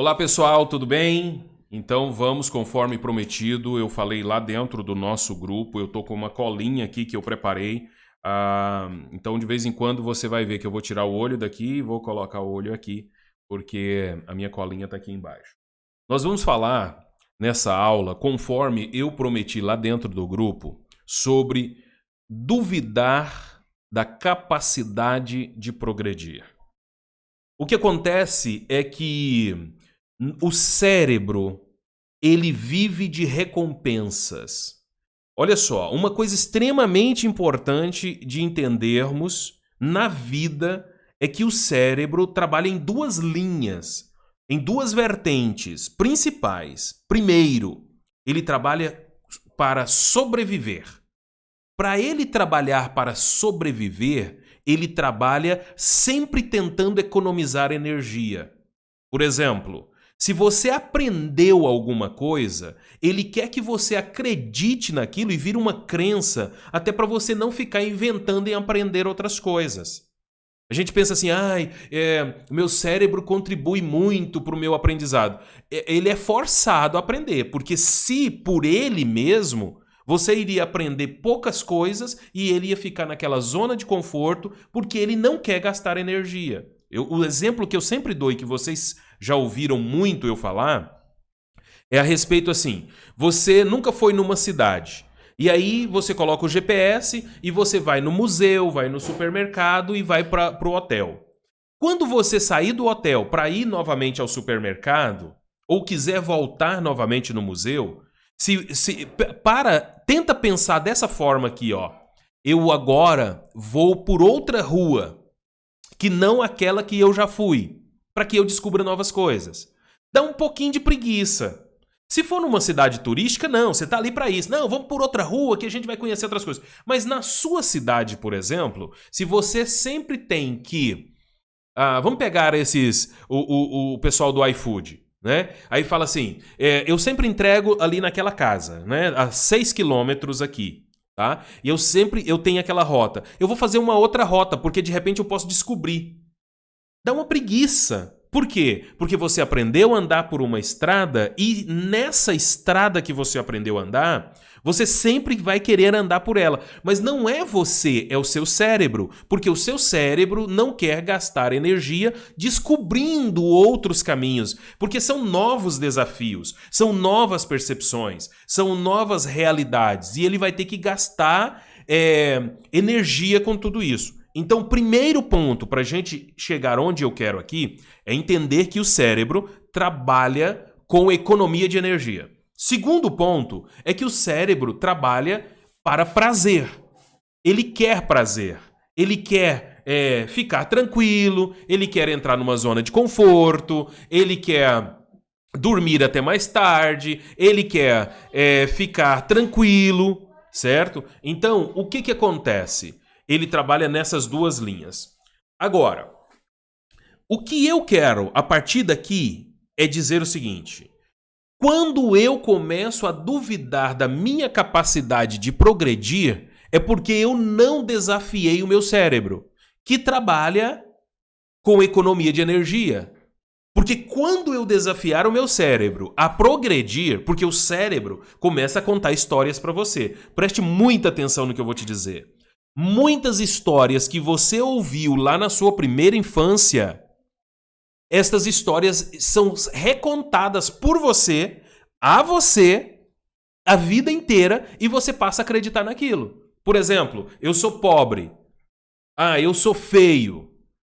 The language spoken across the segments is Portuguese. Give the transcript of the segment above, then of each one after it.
Olá pessoal, tudo bem? Então vamos, conforme prometido, eu falei lá dentro do nosso grupo, eu tô com uma colinha aqui que eu preparei. Então de vez em quando você vai ver que eu vou tirar o olho daqui e vou colocar o olho aqui, porque a minha colinha tá aqui embaixo. Nós vamos falar nessa aula, conforme eu prometi lá dentro do grupo, sobre duvidar da capacidade de progredir. O que acontece é que o cérebro, ele vive de recompensas. Olha só, uma coisa extremamente importante de entendermos na vida é que o cérebro trabalha em duas linhas, em duas vertentes principais. Primeiro, ele trabalha para sobreviver. Para ele trabalhar para sobreviver, ele trabalha sempre tentando economizar energia. Por exemplo, se você aprendeu alguma coisa, ele quer que você acredite naquilo e vire uma crença, até para você não ficar inventando em aprender outras coisas. A gente pensa assim, meu cérebro contribui muito para o meu aprendizado. Ele é forçado a aprender, porque se por ele mesmo, você iria aprender poucas coisas e ele ia ficar naquela zona de conforto, porque ele não quer gastar energia. O exemplo que eu sempre dou e que vocês já ouviram muito eu falar é a respeito assim, você nunca foi numa cidade, e aí você coloca o GPS e você vai no museu, vai no supermercado e vai para o hotel. Quando você sair do hotel para ir novamente ao supermercado, ou quiser voltar novamente no museu, tenta pensar dessa forma aqui, ó. Eu agora vou por outra rua, que não aquela que eu já fui, para que eu descubra novas coisas. Dá um pouquinho de preguiça. Se for numa cidade turística, não, você tá ali para isso. Não, vamos por outra rua que a gente vai conhecer outras coisas. Mas na sua cidade, por exemplo, se você sempre tem que... vamos pegar o pessoal do iFood, né? Aí fala assim, eu sempre entrego ali naquela casa, né? A 6 quilômetros aqui. Tá? E eu tenho aquela rota. Eu vou fazer uma outra rota, porque de repente eu posso descobrir. Dá uma preguiça. Por quê? Porque você aprendeu a andar por uma estrada e nessa estrada que você aprendeu a andar, você sempre vai querer andar por ela. Mas não é você, é o seu cérebro. Porque o seu cérebro não quer gastar energia descobrindo outros caminhos. Porque são novos desafios, são novas percepções, são novas realidades. E ele vai ter que gastar energia com tudo isso. Então, primeiro ponto para a gente chegar onde eu quero aqui é entender que o cérebro trabalha com economia de energia. Segundo ponto é que o cérebro trabalha para prazer. Ele quer prazer. Ele quer ficar tranquilo, ele quer entrar numa zona de conforto, ele quer dormir até mais tarde, ele quer ficar tranquilo, certo? Então, o que acontece? Ele trabalha nessas duas linhas. Agora, o que eu quero a partir daqui é dizer o seguinte: quando eu começo a duvidar da minha capacidade de progredir, é porque eu não desafiei o meu cérebro, que trabalha com economia de energia. Porque quando eu desafiar o meu cérebro a progredir, porque o cérebro começa a contar histórias para você. Preste muita atenção no que eu vou te dizer. Muitas histórias que você ouviu lá na sua primeira infância, estas histórias são recontadas por você, a vida inteira, e você passa a acreditar naquilo. Por exemplo, eu sou pobre. Eu sou feio.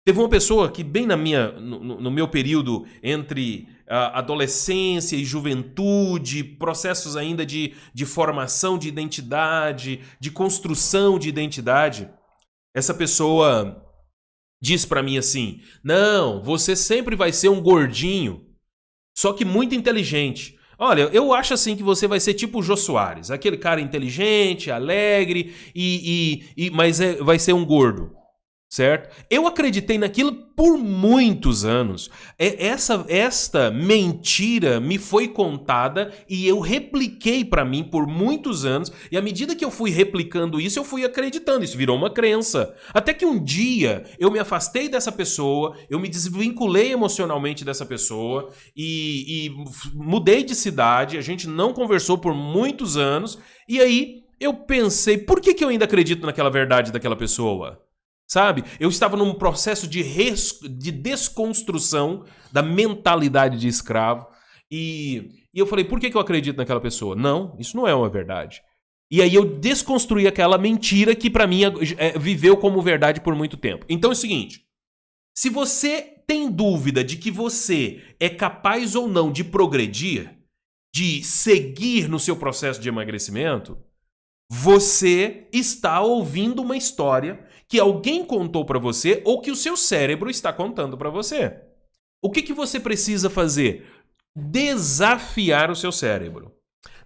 Teve uma pessoa que bem no meu período entre adolescência e juventude, processos ainda de formação de identidade, de construção de identidade, essa pessoa diz pra mim assim, não, você sempre vai ser um gordinho, só que muito inteligente. Olha, eu acho assim que você vai ser tipo o Jô Soares, aquele cara inteligente, alegre, mas vai ser um gordo. certo? Eu acreditei naquilo por muitos anos. Esta mentira me foi contada e eu repliquei para mim por muitos anos. E à medida que eu fui replicando isso, eu fui acreditando. Isso virou uma crença. Até que um dia eu me afastei dessa pessoa, eu me desvinculei emocionalmente dessa pessoa e mudei de cidade. A gente não conversou por muitos anos. E aí eu pensei, por que eu ainda acredito naquela verdade daquela pessoa? Sabe? Eu estava num processo de desconstrução da mentalidade de escravo. E eu falei, por que eu acredito naquela pessoa? Não, isso não é uma verdade. E aí eu desconstruí aquela mentira que pra mim viveu como verdade por muito tempo. Então é o seguinte, se você tem dúvida de que você é capaz ou não de progredir, de seguir no seu processo de emagrecimento, você está ouvindo uma história que alguém contou para você ou que o seu cérebro está contando para você. O que você precisa fazer? Desafiar o seu cérebro.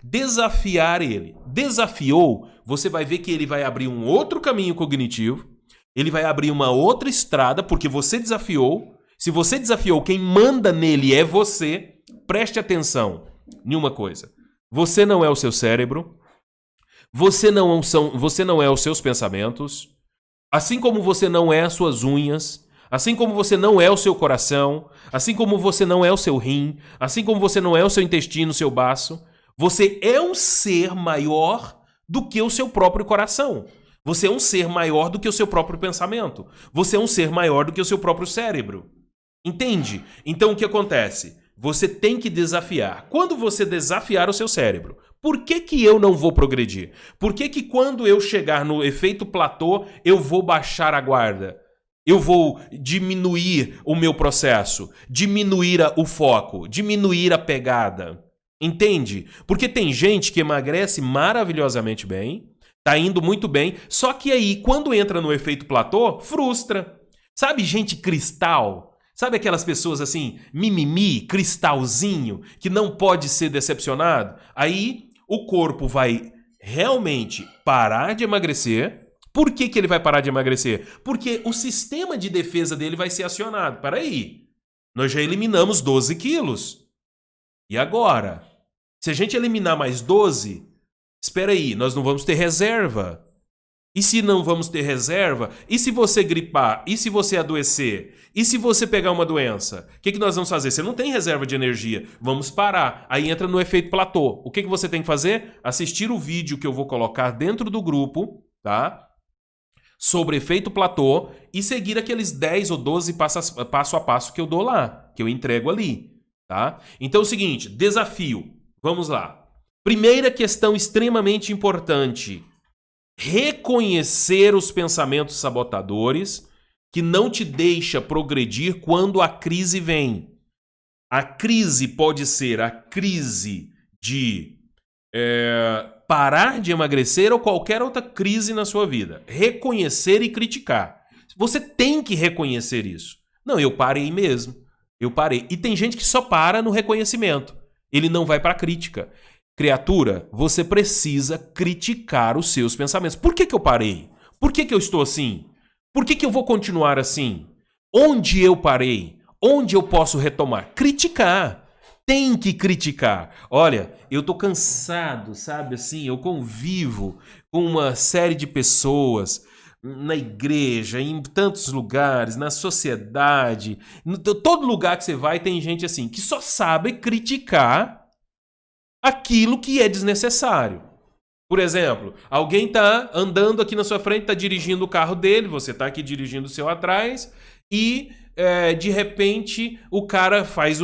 Desafiar ele. Desafiou, você vai ver que ele vai abrir um outro caminho cognitivo, ele vai abrir uma outra estrada, porque você desafiou. Se você desafiou, quem manda nele é você. Preste atenção em uma coisa. Você não é o seu cérebro. Você não é os seus pensamentos, assim como você não é as suas unhas, assim como você não é o seu coração, assim como você não é o seu rim, assim como você não é o seu intestino, o seu baço. Você é um ser maior do que o seu próprio coração. Você é um ser maior do que o seu próprio pensamento. Você é um ser maior do que o seu próprio cérebro. Entende? Então o que acontece? Você tem que desafiar. Quando você desafiar o seu cérebro, por que eu não vou progredir? Por que quando eu chegar no efeito platô, eu vou baixar a guarda? Eu vou diminuir o meu processo, diminuir o foco, diminuir a pegada. Entende? Porque tem gente que emagrece maravilhosamente bem, tá indo muito bem, só que aí, quando entra no efeito platô, frustra. Sabe gente cristal? Sabe aquelas pessoas assim, mimimi, cristalzinho, que não pode ser decepcionado? Aí o corpo vai realmente parar de emagrecer. Por que ele vai parar de emagrecer? Porque o sistema de defesa dele vai ser acionado. Peraí, nós já eliminamos 12 quilos. E agora? Se a gente eliminar mais 12, espera aí, nós não vamos ter reserva. E se não vamos ter reserva? E se você gripar? E se você adoecer? E se você pegar uma doença? O que nós vamos fazer? Você não tem reserva de energia. Vamos parar. Aí entra no efeito platô. O que você tem que fazer? Assistir o vídeo que eu vou colocar dentro do grupo, tá? Sobre efeito platô e seguir aqueles 10 ou 12 passo a passo que eu dou lá, que eu entrego ali, tá? Então é o seguinte, desafio. Vamos lá. Primeira questão extremamente importante. Reconhecer os pensamentos sabotadores que não te deixa progredir quando a crise vem. A crise pode ser a crise de parar de emagrecer ou qualquer outra crise na sua vida. Reconhecer e criticar. Você tem que reconhecer isso. Não, eu parei mesmo. Eu parei. E tem gente que só para no reconhecimento. Ele não vai para a crítica. Criatura, você precisa criticar os seus pensamentos. Por que eu parei? Por que eu estou assim? Por que eu vou continuar assim? Onde eu parei? Onde eu posso retomar? Criticar. Tem que criticar. Olha, eu tô cansado, sabe? Assim, eu convivo com uma série de pessoas na igreja, em tantos lugares, na sociedade. Todo lugar que você vai tem gente assim, que só sabe criticar aquilo que é desnecessário. Por exemplo, alguém tá andando aqui na sua frente, tá dirigindo o carro dele, você tá aqui dirigindo o seu atrás e de repente o cara faz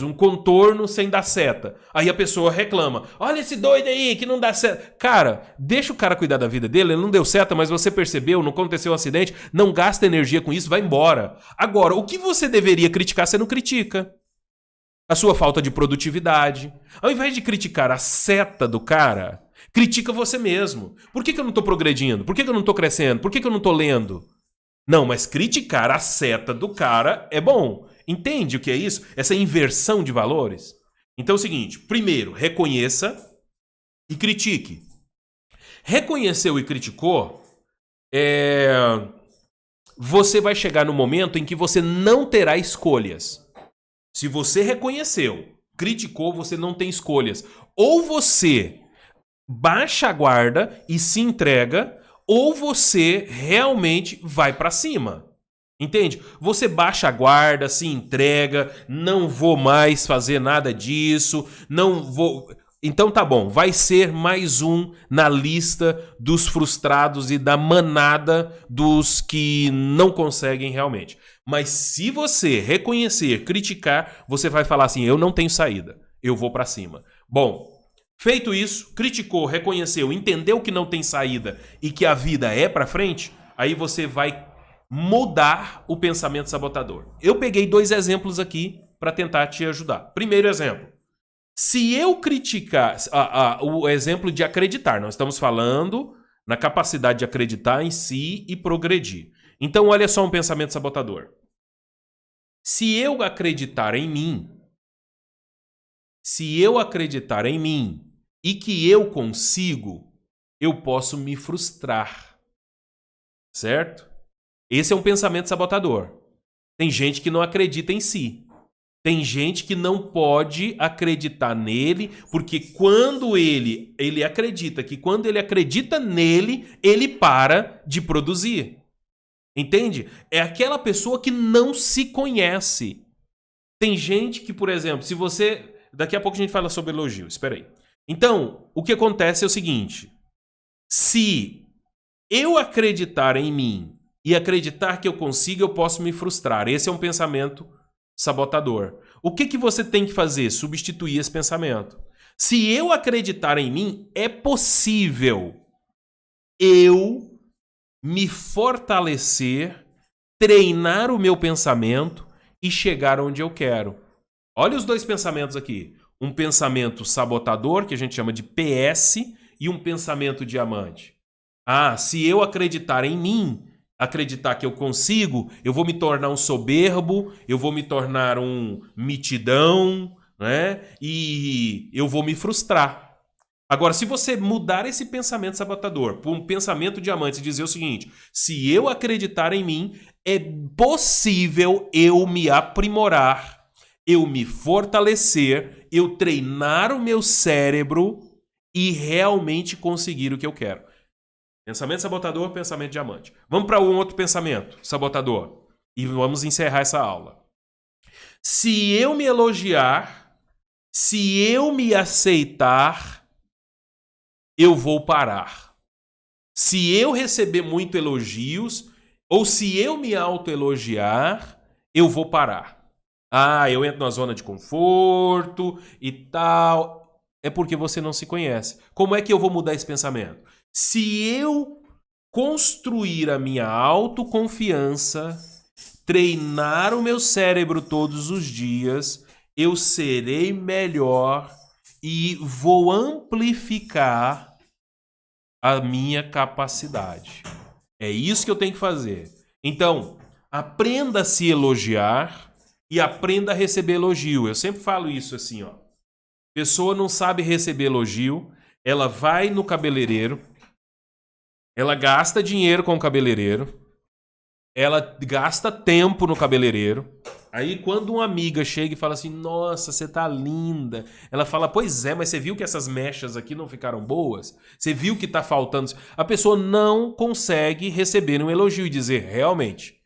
um contorno sem dar seta. Aí a pessoa reclama, olha esse doido aí que não dá seta. Cara, deixa o cara cuidar da vida dele, ele não deu seta, mas você percebeu, não aconteceu um acidente, não gasta energia com isso, vai embora. Agora, o que você deveria criticar, você não critica. A sua falta de produtividade. Ao invés de criticar a seta do cara, critica você mesmo. Por que eu não tô progredindo? Por que eu não tô crescendo? Por que eu não tô lendo? Não, mas criticar a seta do cara é bom. Entende o que é isso? Essa inversão de valores? Então é o seguinte, primeiro, reconheça e critique. Reconheceu e criticou, você vai chegar no momento em que você não terá escolhas. Se você reconheceu, criticou, você não tem escolhas. Ou você baixa a guarda e se entrega, ou você realmente vai pra cima. Entende? Você baixa a guarda, se entrega, não vou mais fazer nada disso, não vou... Então tá bom, vai ser mais um na lista dos frustrados e da manada dos que não conseguem realmente. Mas se você reconhecer, criticar, você vai falar assim, eu não tenho saída, eu vou pra cima. Bom, feito isso, criticou, reconheceu, entendeu que não tem saída e que a vida é pra frente, aí você vai mudar o pensamento sabotador. Eu peguei 2 exemplos aqui para tentar te ajudar. Primeiro exemplo. Se eu criticar... o exemplo de acreditar. Nós estamos falando na capacidade de acreditar em si e progredir. Então, olha só um pensamento sabotador. Se eu acreditar em mim e que eu consigo, eu posso me frustrar. Certo? Esse é um pensamento sabotador. Tem gente que não acredita em si. Tem gente que não pode acreditar nele, porque quando ele acredita que quando ele acredita nele, ele para de produzir. Entende? É aquela pessoa que não se conhece. Tem gente que, por exemplo, se você... Daqui a pouco a gente fala sobre elogio, espera aí. Então, o que acontece é o seguinte. Se eu acreditar em mim e acreditar que eu consigo, eu posso me frustrar. Esse é um pensamento sabotador. O que você tem que fazer? Substituir esse pensamento. Se eu acreditar em mim, é possível eu me fortalecer, treinar o meu pensamento e chegar onde eu quero. Olha os 2 pensamentos aqui. Um pensamento sabotador, que a gente chama de PS, e um pensamento diamante. Se eu acreditar em mim, acreditar que eu consigo, eu vou me tornar um soberbo, eu vou me tornar um mitidão, né? E eu vou me frustrar. Agora, se você mudar esse pensamento sabotador por um pensamento diamante e dizer o seguinte, se eu acreditar em mim, é possível eu me aprimorar, eu me fortalecer, eu treinar o meu cérebro e realmente conseguir o que eu quero. Pensamento sabotador, pensamento diamante. Vamos para um outro pensamento sabotador. E vamos encerrar essa aula. Se eu me elogiar, se eu me aceitar, eu vou parar. Se eu receber muito elogios, ou se eu me autoelogiar, eu vou parar. Eu entro na zona de conforto e tal. É porque você não se conhece. Como é que eu vou mudar esse pensamento? Se eu construir a minha autoconfiança, treinar o meu cérebro todos os dias, eu serei melhor e vou amplificar a minha capacidade. É isso que eu tenho que fazer. Então, aprenda a se elogiar e aprenda a receber elogio. Eu sempre falo isso assim, ó. Pessoa não sabe receber elogio, ela vai no cabeleireiro, ela gasta dinheiro com o cabeleireiro, ela gasta tempo no cabeleireiro. Aí quando uma amiga chega e fala assim, nossa, você tá linda. Ela fala, pois é, mas você viu que essas mechas aqui não ficaram boas? Você viu que tá faltando? A pessoa não consegue receber um elogio e dizer, realmente,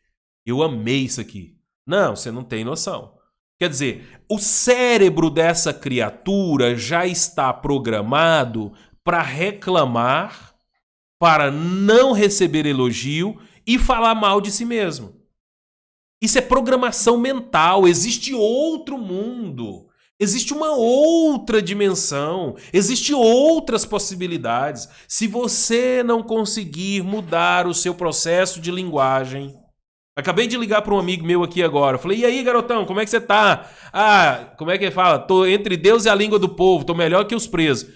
eu amei isso aqui. Não, você não tem noção. Quer dizer, o cérebro dessa criatura já está programado para reclamar, para não receber elogio e falar mal de si mesmo. Isso é programação mental. Existe outro mundo. Existe uma outra dimensão. Existem outras possibilidades. Se você não conseguir mudar o seu processo de linguagem... Acabei de ligar para um amigo meu aqui agora. Falei, e aí, garotão, como é que você tá? Como é que ele fala? Tô entre Deus e a língua do povo. Tô melhor que os presos.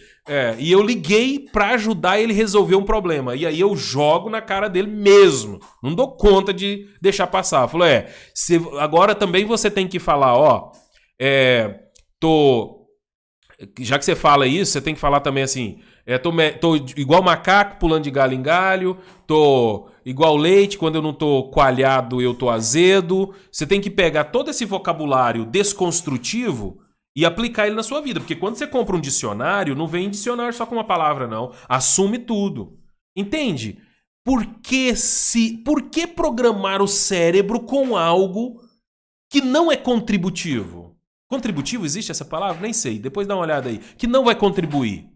E eu liguei para ajudar ele a resolver um problema. E aí eu jogo na cara dele mesmo. Não dou conta de deixar passar. Falei, agora também você tem que falar, já que você fala isso, você tem que falar também assim, tô igual macaco pulando de galho em galho, tô igual leite, quando eu não tô coalhado, eu tô azedo. Você tem que pegar todo esse vocabulário desconstrutivo e aplicar ele na sua vida. Porque quando você compra um dicionário, não vem dicionário só com uma palavra, não. Assume tudo. Entende? Por que programar o cérebro com algo que não é contributivo? Contributivo, existe essa palavra? Nem sei. Depois dá uma olhada aí. Que não vai contribuir.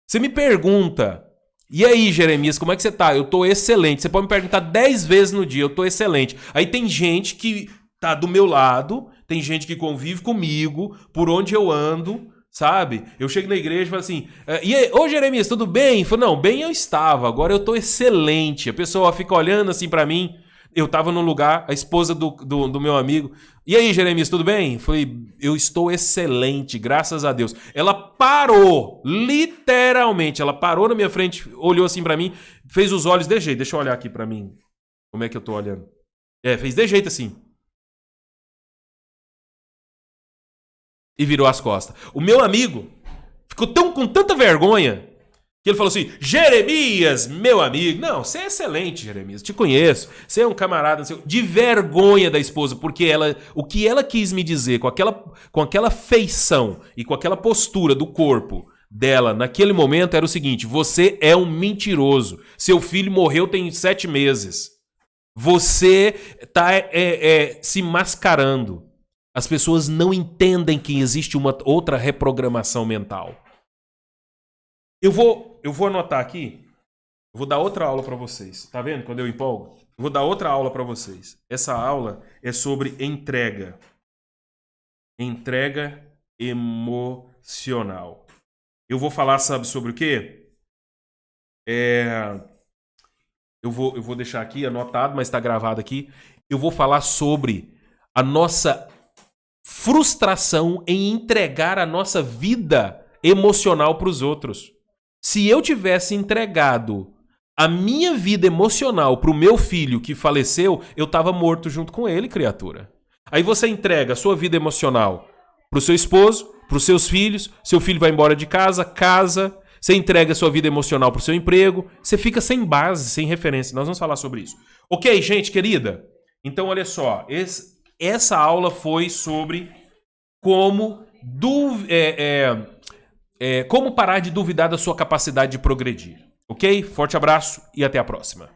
Você me pergunta... E aí, Jeremias, como é que você tá? Eu tô excelente. Você pode me perguntar 10 vezes no dia, eu tô excelente. Aí tem gente que tá do meu lado, tem gente que convive comigo, por onde eu ando, sabe? Eu chego na igreja e falo assim, e aí, ô Jeremias, tudo bem? Eu falo, não, bem eu estava, agora eu tô excelente. A pessoa fica olhando assim pra mim, eu tava num lugar, a esposa do meu amigo, e aí, Jeremias, tudo bem? Eu falei, eu estou excelente, graças a Deus. Ela parou, literalmente, ela parou na minha frente, olhou assim pra mim, fez os olhos de jeito, deixa eu olhar aqui pra mim, como é que eu tô olhando. Fez de jeito assim. E virou as costas. O meu amigo ficou com tanta vergonha que ele falou assim, Jeremias, meu amigo. Não, você é excelente, Jeremias, te conheço. Você é um camarada de vergonha da esposa, porque o que ela quis me dizer com aquela feição e com aquela postura do corpo dela naquele momento era o seguinte, você é um mentiroso. Seu filho morreu tem 7 meses. Você tá se mascarando. As pessoas não entendem que existe uma outra reprogramação mental. Eu vou anotar aqui. Eu vou dar outra aula para vocês. Tá vendo quando eu empolgo? Eu vou dar outra aula para vocês. Essa aula é sobre entrega. Entrega emocional. Eu vou falar, sabe, sobre o quê? Eu vou deixar aqui anotado, mas está gravado aqui. Eu vou falar sobre a nossa frustração em entregar a nossa vida emocional para os outros. Se eu tivesse entregado a minha vida emocional para o meu filho que faleceu, eu estava morto junto com ele, criatura. Aí você entrega a sua vida emocional para o seu esposo, para os seus filhos, seu filho vai embora de casa, você entrega a sua vida emocional para o seu emprego, você fica sem base, sem referência. Nós vamos falar sobre isso. Ok, gente querida? Então, olha só, essa aula foi sobre como parar de duvidar da sua capacidade de progredir. Ok? Forte abraço e até a próxima.